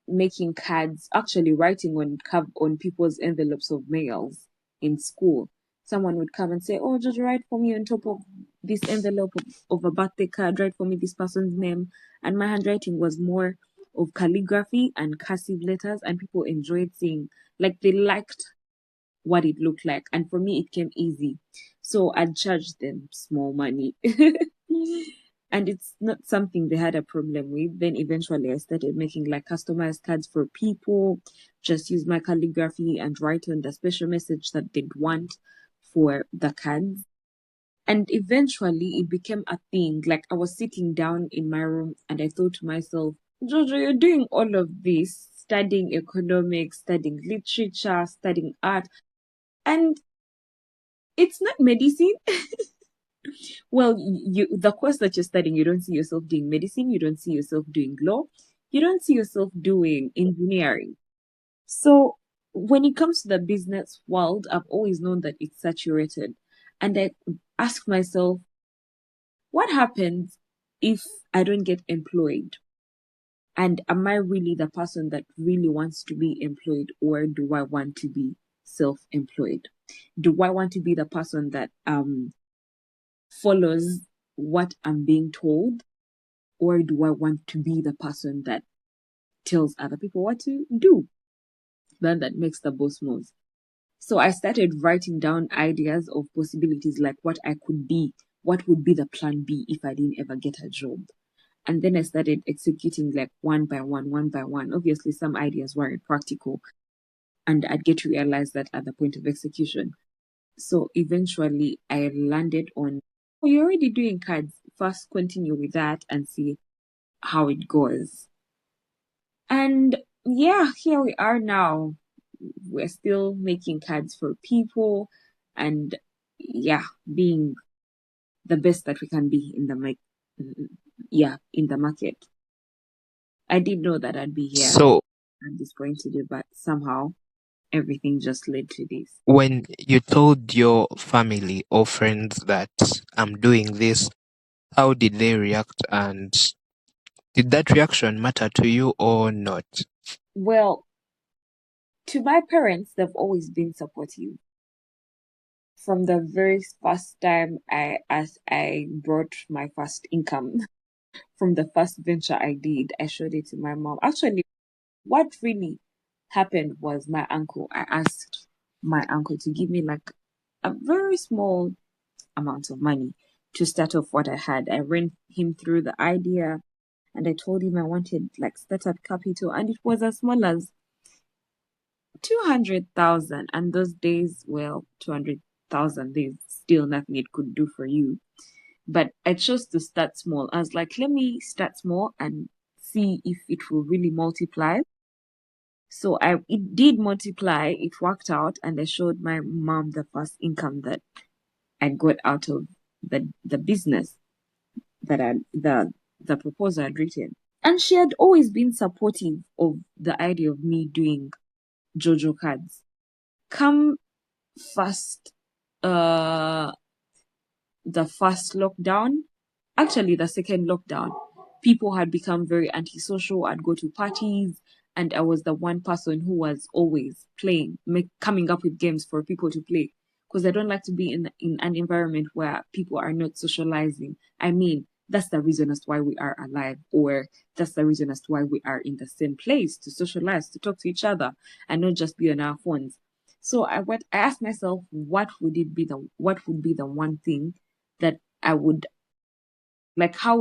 making cards, actually writing on people's envelopes of mails in school. Someone would come and say, "Oh, just write for me on top of this envelope of a birthday card. Write for me this person's name." And my handwriting was more of calligraphy and cursive letters, and people enjoyed seeing, like, they liked what it looked like. And for me, it came easy. So I'd charge them small money. And it's not something they had a problem with. Then eventually I started making like customized cards for people, just use my calligraphy and write on the special message that they'd want for the cards. And eventually it became a thing. Like I was sitting down in my room and I thought to myself, Jojo, you're doing all of this, studying economics, studying literature, studying art, and it's not medicine. Well, the course that you're studying, you don't see yourself doing medicine, you don't see yourself doing law, you don't see yourself doing engineering. So when it comes to the business world, I've always known that it's saturated. And I ask myself, what happens if I don't get employed? And am I really the person that really wants to be employed, or do I want to be self-employed? Do I want to be the person that follows what I'm being told, or do I want to be the person that tells other people what to do? Then that makes the most moves. So I started writing down ideas of possibilities, like what I could be, what would be the plan B if I didn't ever get a job. And then I started executing like one by one, one by one. Obviously, some ideas weren't practical, and I'd get to realize that at the point of execution. So eventually, I landed on, oh, you're already doing cards. First, continue with that and see how it goes. And yeah, here we are now. We're still making cards for people and yeah, being the best that we can be in the in the market. I did know that I'd be here So, at this point today, but somehow everything just led to this. when you told your family or friends that I'm doing this, how did they react, and did that reaction matter to you or not? Well, to my parents, they've always been supportive. From the very first time as I brought my first income, from the first venture I did, I showed it to my mom. Actually, what really happened was my uncle. I asked my uncle to give me like a very small amount of money to start off what I had. I ran him through the idea and I told him I wanted like startup capital, and it was as small as 200,000. And those days, well, 200,000, there's still nothing it could do for you. But I chose to start small. I was like, let me start small and see if it will really multiply. So it did multiply, it worked out, and I showed my mom the first income that I got out of the business that the proposal I'd written. And she had always been supportive of the idea of me doing Jojo cards. Come first uh the first lockdown, actually the second lockdown, people had become very antisocial. I'd go to parties and I was the one person who was always playing, coming up with games for people to play. Because I don't like to be in an environment where people are not socializing. I mean, that's the reason as to why we are alive, or that's the reason as to why we are in the same place, to socialize, to talk to each other, and not just be on our phones. So I asked myself, what would be the one thing that I would like, how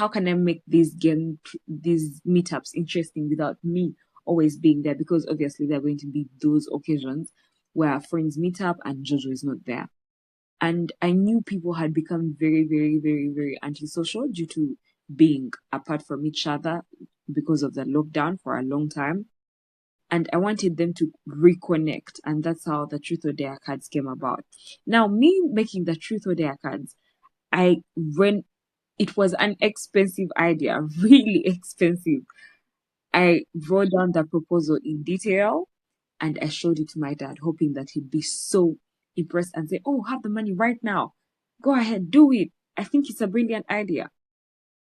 can I make these meetups interesting without me always being there? Because obviously there are going to be those occasions where our friends meet up and Jojo is not there. And I knew people had become very, very, very, very antisocial due to being apart from each other because of the lockdown for a long time. And I wanted them to reconnect. And that's how the Truth or Dare cards came about. Now, me making the Truth or Dare cards, I when it was an expensive idea, really expensive. I wrote down the proposal in detail and I showed it to my dad, hoping that he'd be so impressed and say, "Oh, have the money right now. Go ahead, do it. I think it's a brilliant idea."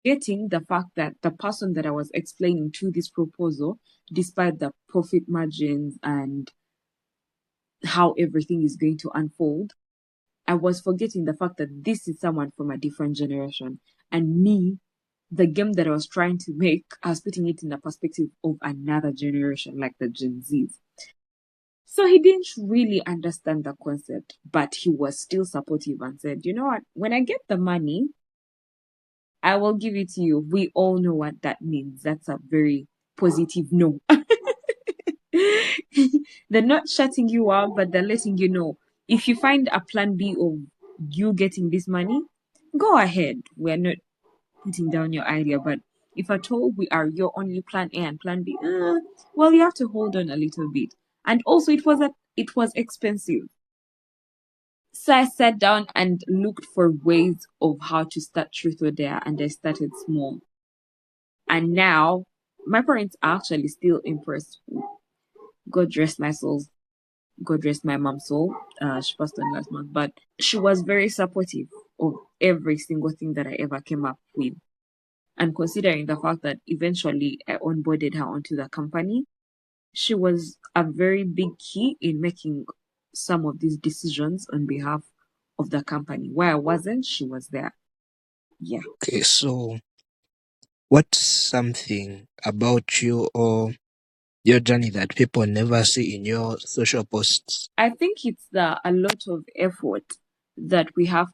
forgetting the fact that the person that I was explaining to this proposal, despite the profit margins and how everything is going to unfold, I was forgetting the fact that this is someone from a different generation. And me, the game that I was trying to make, I was putting it in the perspective of another generation, like the Gen Zs. So he didn't really understand the concept, but he was still supportive and said, you know what, when I get the money, I will give it to you. We all know what that means. That's a very positive no. They're not shutting you out, but they're letting you know. If you find a plan B of you getting this money, go ahead. We're not putting down your idea, but if at all we are your only plan A and plan B, well, you have to hold on a little bit. And also, it was expensive. So I sat down and looked for ways of how to start Truth or Dare, and I started small. And now my parents are actually still impressed. God rest my soul. God rest my mom's soul. She passed on last month, but she was very supportive of every single thing that I ever came up with. And considering the fact that eventually I onboarded her onto the company, she was a very big key in making some of these decisions on behalf of the company. Where I wasn't, she was there. Yeah. Okay, so what's something about you or your journey that people never see in your social posts? I think it's a lot of effort that we have,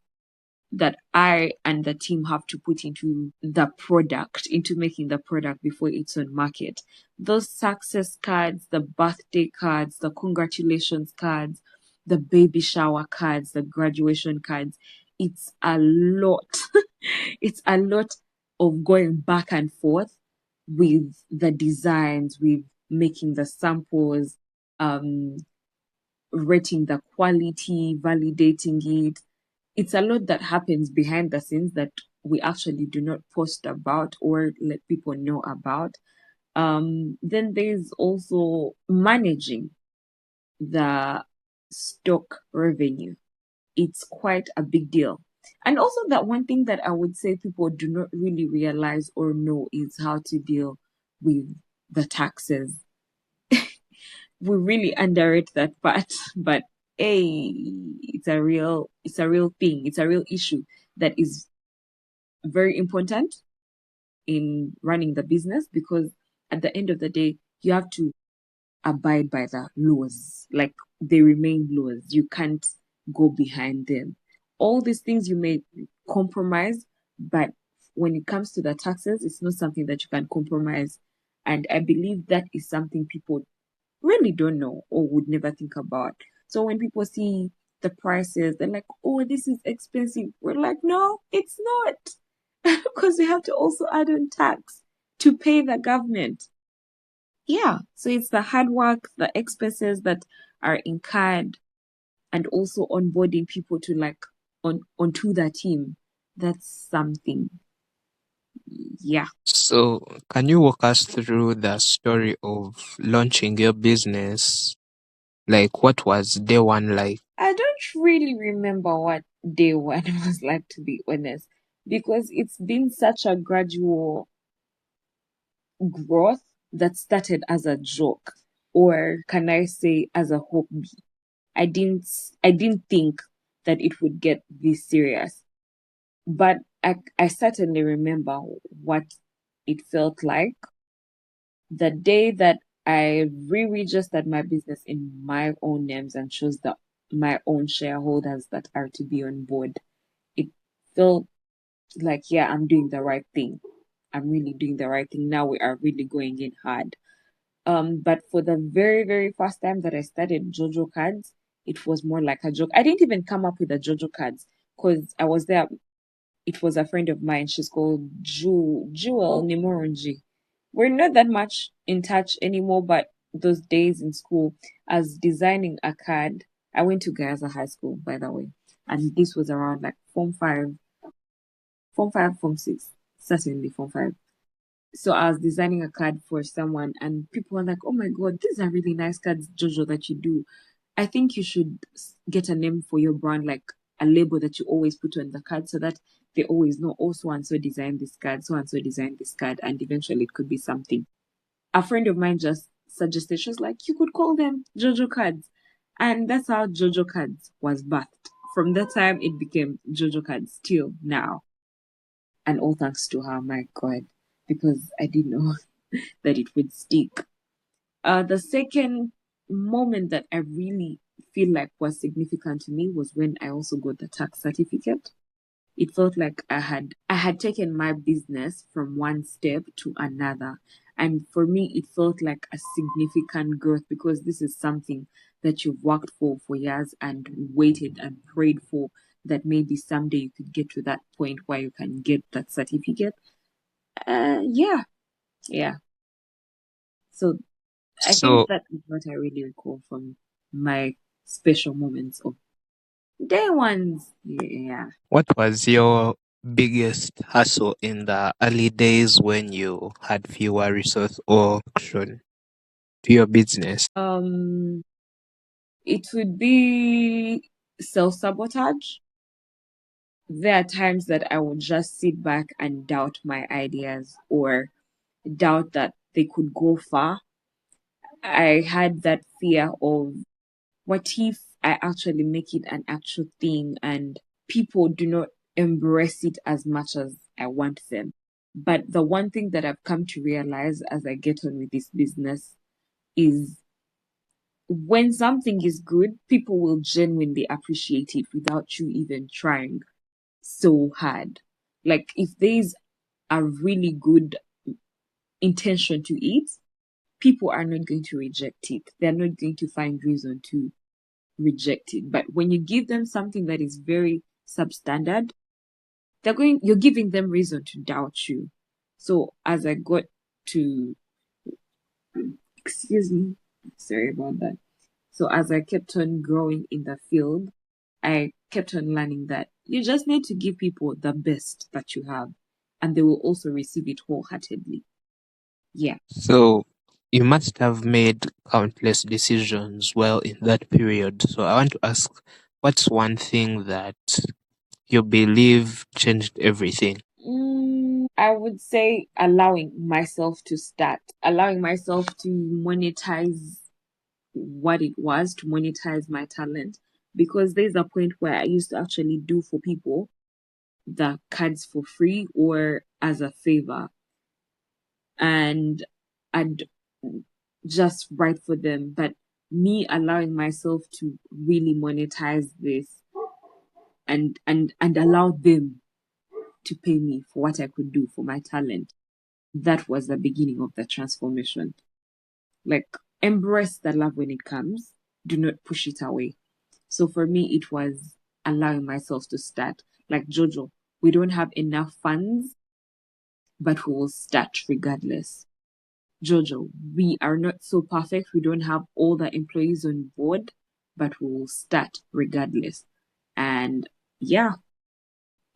that I and the team have to put into the product, into making the product before it's on market. Those success cards, the birthday cards, the congratulations cards, the baby shower cards, the graduation cards, it's a lot. It's a lot of going back and forth with the designs, with making the samples, um, rating the quality, validating it. It's a lot that happens behind the scenes that we actually do not post about or let people know about. Then there's also managing the stock revenue. It's quite a big deal. And also, that one thing that I would say people do not really realize or know is how to deal with the taxes. We really underrate that part, but hey, it's a real thing. It's a real issue that is very important in running the business, because at the end of the day, you have to abide by the laws. Like, they remain laws. You can't go behind them. All these things you may compromise, but when it comes to the taxes, it's not something that you can compromise. And I believe that is something people really don't know or would never think about. So when people see the prices, they're like, oh, this is expensive. We're like, no, it's not. Because we have to also add on tax to pay the government. Yeah. So it's the hard work, the expenses that are incurred, and also onboarding people to onto the team. That's something. Yeah. So, can you walk us through the story of launching your business? Like, what was day one like? I don't really remember what day one was like, to be honest, because it's been such a gradual growth that started as a joke, or can I say as a hobby. I didn't I didn't think that it would get this serious, but I certainly remember what it felt like the day that I re-registered my business in my own names and chose my own shareholders that are to be on board. It felt like, yeah, I'm doing the right thing. I'm really doing the right thing. Now we are really going in hard. But for the very, very first time that I started Jojo cards, it was more like a joke. I didn't even come up with the Jojo cards because I was there. It was a friend of mine. She's called Jewel Nimorunji. We're not that much in touch anymore, but those days in school, as designing a card, I went to Gaza High School, by the way. And this was around like form 6, certainly form 5. So I was designing a card for someone, and people were like, oh my God, these are really nice cards, Jojo, that you do. I think you should get a name for your brand, like a label that you always put on the card, so that they always know, oh, so and so designed this card, so and so designed this card, and eventually it could be something. A friend of mine just suggested, she was like, you could call them Jojo cards. And that's how Jojo cards was birthed. From that time, it became Jojo cards till now. And all thanks to her, my God, because I didn't know that it would stick. The second moment that I really feel like was significant to me was when I also got the tax certificate. It felt like I had taken my business from one step to another. And for me, it felt like a significant growth because this is something that you've worked for years and waited and prayed for, that maybe someday you could get to that point where you can get that certificate. Yeah, yeah. So I think So, that is what I really recall from my special moments of day ones. Yeah. what was your biggest hustle in the early days when you had fewer resources or action to your business? It would be self-sabotage. There are times that I would just sit back and doubt my ideas or doubt that they could go far. I had that fear of, what if I actually make it an actual thing and people do not embrace it as much as I want them? But the one thing that I've come to realize as I get on with this business is, when something is good, people will genuinely appreciate it without you even trying so hard. Like, if there's a really good intention to it, people are not going to reject it. They're not going to find reason to reject it. But when you give them something that is very substandard, you're giving them reason to doubt you. So as I got to, excuse me, sorry about that. So as I kept on growing in the field, I kept on learning that you just need to give people the best that you have, and they will also receive it wholeheartedly. Yeah. So, you must have made countless decisions well in that period. So, I want to ask, what's one thing that you believe changed everything? I would say allowing myself to start, allowing myself to monetize what it was, to monetize my talent. Because there's a point where I used to actually do for people the cards for free or as a favor. And I'd just write for them. But me allowing myself to really monetize this and allow them to pay me for what I could do for my talent, that was the beginning of the transformation. Like, embrace the love when it comes, do not push it away. So for me, it was allowing myself to start. Like Jojo, we don't have enough funds, but we will start regardless. Jojo, we are not so perfect. We don't have all the employees on board, but we will start regardless. And yeah,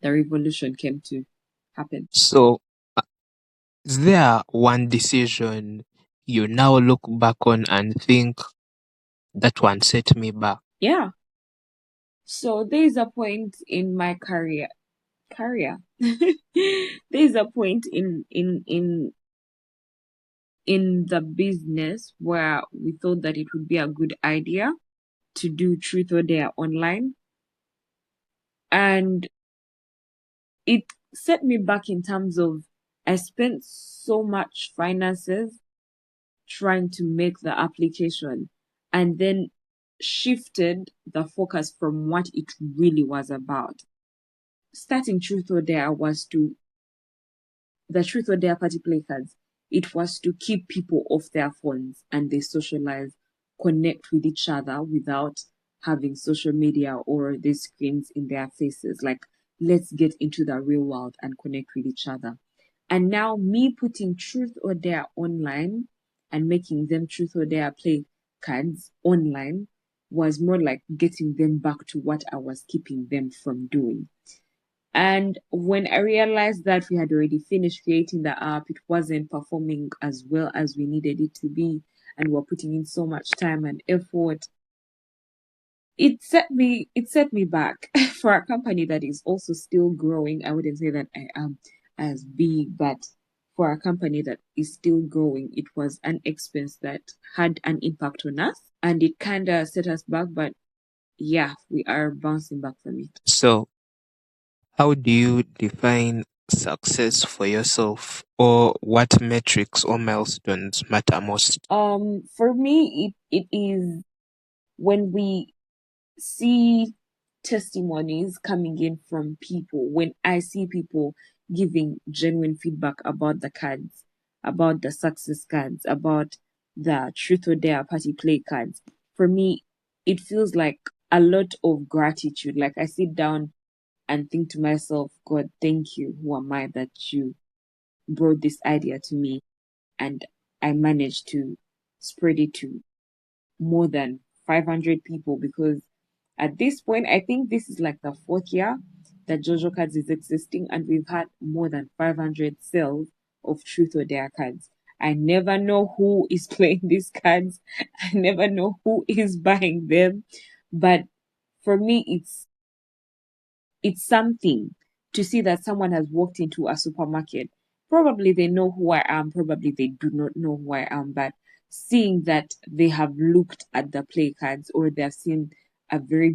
the revolution came to happen. So, is there one decision you now look back on and think that one set me back? Yeah. So there's a point in my career. There's a point in the business where we thought that it would be a good idea to do truth or dare online, and it set me back in terms of, I spent so much finances trying to make the application, and then shifted the focus from what it really was about. Starting truth or dare was to the truth or dare party play cards, it was to keep people off their phones and they socialize, connect with each other without having social media or these screens in their faces. Like, let's get into the real world and connect with each other. And now, me putting truth or dare online and making them truth or dare play cards online was more like getting them back to what I was keeping them from doing. And when I realized that we had already finished creating the app, it wasn't performing as well as we needed it to be, and we're putting in so much time and effort. it set me back. For a company that is also still growing. I wouldn't say that I am as big, but for a company that is still growing, it was an expense that had an impact on us, and it kind of set us back. But yeah, we are bouncing back from it. So, how do you define success for yourself, or what metrics or milestones matter most? For me, it is when we see testimonies coming in from people, when I see people giving genuine feedback about the cards, about the success cards, about the truth or dare party play cards. For me, it feels like a lot of gratitude. Like I sit down and think to myself, God, thank you. Who am I that you brought this idea to me, and I managed to spread it to more than 500 people? Because at this point, I think this is like the fourth year that Jojo cards is existing, and we've had more than 500 sales of Truth or Dare cards. I never know who is playing these cards. I never know who is buying them. But for me, it's something to see that someone has walked into a supermarket. Probably they know who I am, probably they do not know who I am, but seeing that they have looked at the play cards, or they've seen a very